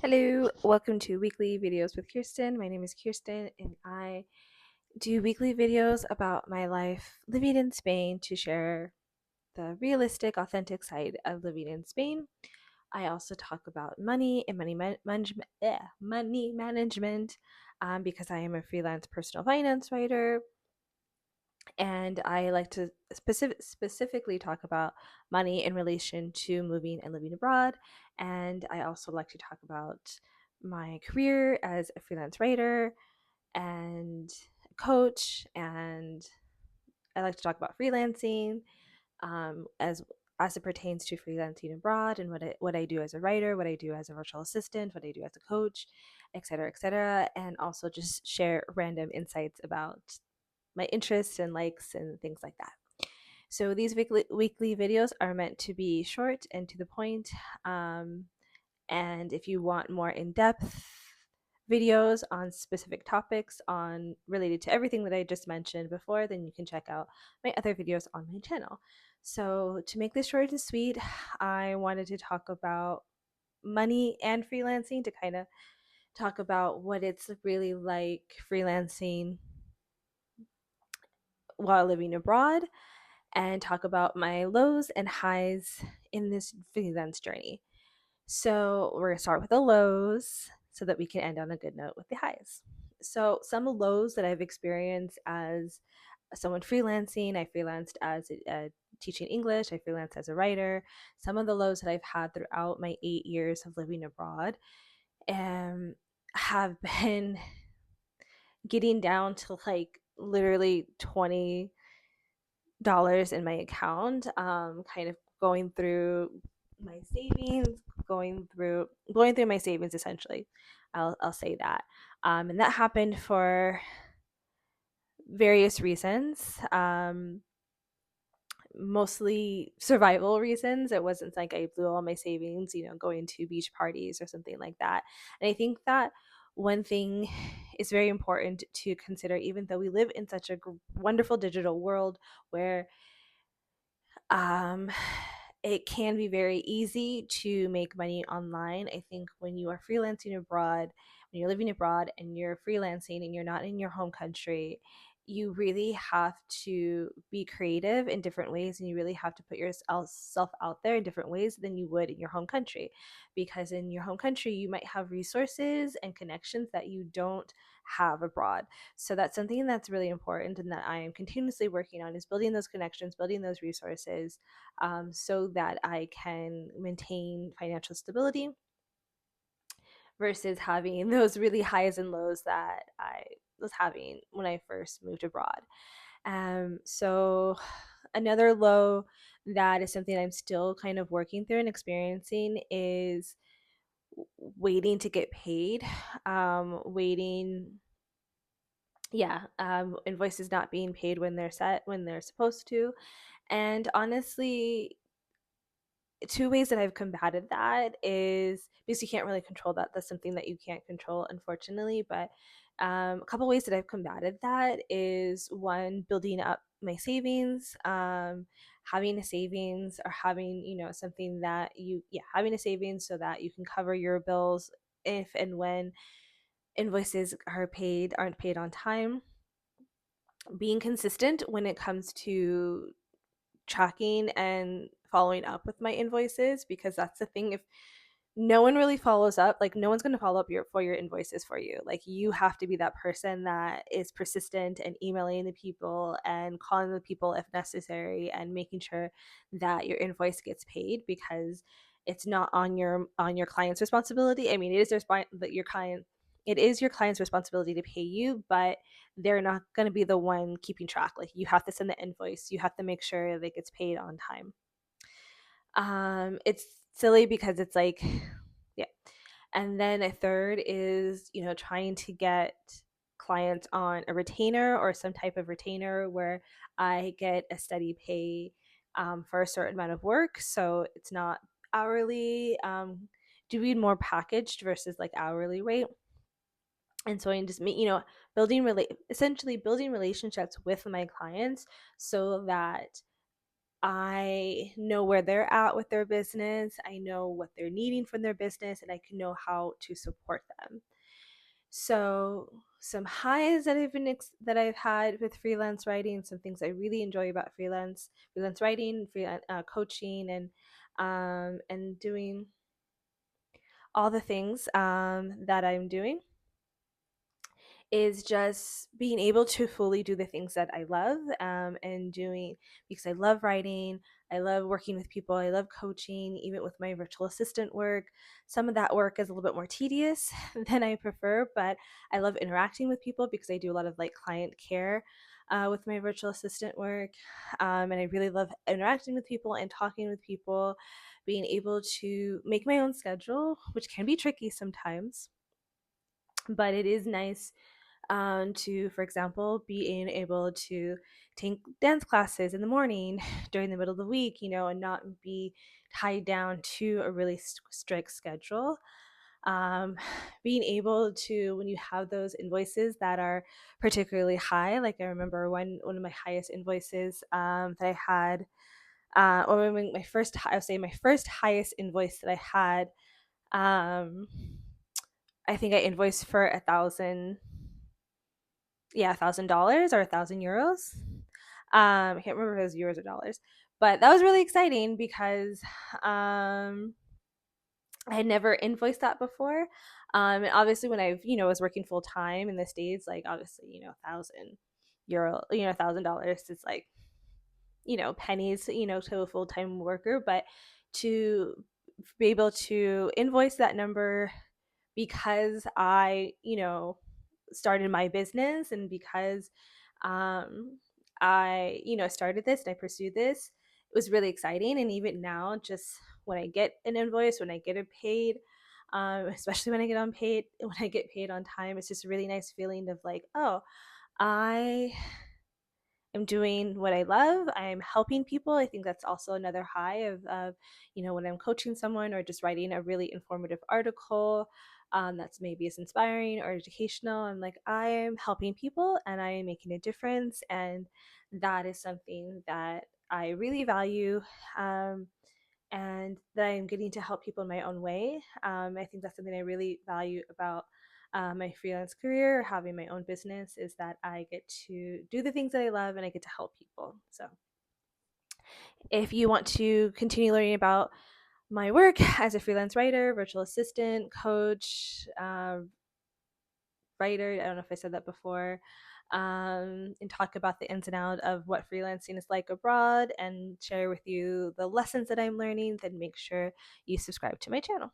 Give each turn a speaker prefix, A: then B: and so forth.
A: Hello, welcome to Weekly Videos with Kirsten. My name is Kirsten, and I do weekly videos about my life living in Spain to share the realistic, authentic side of living in Spain. I also talk about money and money management because I am a freelance personal finance writer, and I like to specifically talk about money in relation to moving and living abroad. And I also like to talk about my career as a freelance writer and coach, and I like to talk about freelancing as it pertains to freelancing abroad and what I do as a writer, what I do as a virtual assistant, what I do as a coach, etc., etc., and also just share random insights about my interests and likes and things like that. So these weekly videos are meant to be short and to the point. Um, and if you want more in-depth videos on specific topics on related to everything that I just mentioned before, then you can check out my other videos on my channel. So to make this short and sweet, I wanted to talk about money and freelancing, to kind of talk about what it's really like freelancing while living abroad, and talk about my lows and highs in this freelance journey. So we're going to start with the lows so that we can end on a good note with the highs. So some lows that I've experienced as someone freelancing, I freelanced as teaching English, I freelanced as a writer. Some of the lows that I've had throughout my 8 years of living abroad have been getting down to like literally $20 in my account, kind of going through my savings, going through my savings essentially. I'll say that, and that happened for various reasons. Mostly survival reasons. It wasn't like I blew all my savings, going to beach parties or something like that. And I think that one thing is very important to consider, even though we live in such a wonderful digital world where um, it can be very easy to make money online. I think when you are freelancing abroad, when you're living abroad and you're freelancing and you're not in your home country, you really have to be creative in different ways, and you really have to put yourself out there in different ways than you would in your home country. Because in your home country, you might have resources and connections that you don't have abroad. So that's something that's really important and that I am continuously working on, is building those connections, building those resources, so that I can maintain financial stability versus having those really highs and lows that I was having when I first moved abroad. So another low that is something I'm still kind of working through and experiencing is waiting to get paid. Waiting Yeah, invoices not being paid when they're set, when they're supposed to. And honestly, two ways that I've combated that is because you can't really control that. That's something that you can't control, unfortunately. But a couple ways that I've combated that is one, building up my savings, having a savings, or having, something that having a savings so that you can cover your bills if and when invoices aren't paid on time. Being consistent when it comes to tracking and following up with my invoices, because that's the thing. If no one really follows up, like no one's going to follow up for your invoices for you. Like you have to be that person that is persistent and emailing the people and calling the people if necessary and making sure that your invoice gets paid, because it's not on your client's responsibility. I mean, it is your client's responsibility to pay you, but they're not going to be the one keeping track. Like you have to send the invoice, you have to make sure that it gets paid on time. It's silly because it's like, yeah. And then a third is, trying to get clients on a retainer or some type of retainer where I get a steady pay for a certain amount of work. So it's not hourly, doing more packaged versus like hourly rate. And so I just essentially building relationships with my clients so that I know where they're at with their business. I know what they're needing from their business, and I can know how to support them. So, some highs that that I've had with freelance writing, some things I really enjoy about freelance writing, freelance coaching, and doing all the things that I'm doing is just being able to fully do the things that I love, and doing, because I love writing, I love working with people, I love coaching, even with my virtual assistant work. Some of that work is a little bit more tedious than I prefer, but I love interacting with people because I do a lot of like client care with my virtual assistant work. And I really love interacting with people and talking with people, being able to make my own schedule, which can be tricky sometimes, but it is nice to, for example, being able to take dance classes in the morning during the middle of the week, and not be tied down to a really strict schedule. Um, Being able to, when you have those invoices that are particularly high, like I remember one of my highest invoices that I had, or my first, I would say my first highest invoice that I had, um, I think I invoiced for $1,000 or €1,000. I can't remember if it was euros or dollars, but that was really exciting because I had never invoiced that before. And obviously, when was working full time in the States, like obviously, €1,000, $1,000, it's like, pennies, to a full time worker. But to be able to invoice that number because I, started my business, and because I, started this and I pursued this, it was really exciting. And even now, just when I get an invoice, when I get it paid, especially when when I get paid on time, it's just a really nice feeling of like, oh, I am doing what I love. I'm helping people. I think that's also another high of when I'm coaching someone or just writing a really informative article that's maybe is inspiring or educational. I'm like, I am helping people and I am making a difference. And that is something that I really value. And that I'm getting to help people in my own way. I think that's something I really value about my freelance career, having my own business, is that I get to do the things that I love and I get to help people. So, if you want to continue learning about my work as a freelance writer, virtual assistant, coach, writer, I don't know if I said that before, and talk about the ins and outs of what freelancing is like abroad and share with you the lessons that I'm learning, then make sure you subscribe to my channel.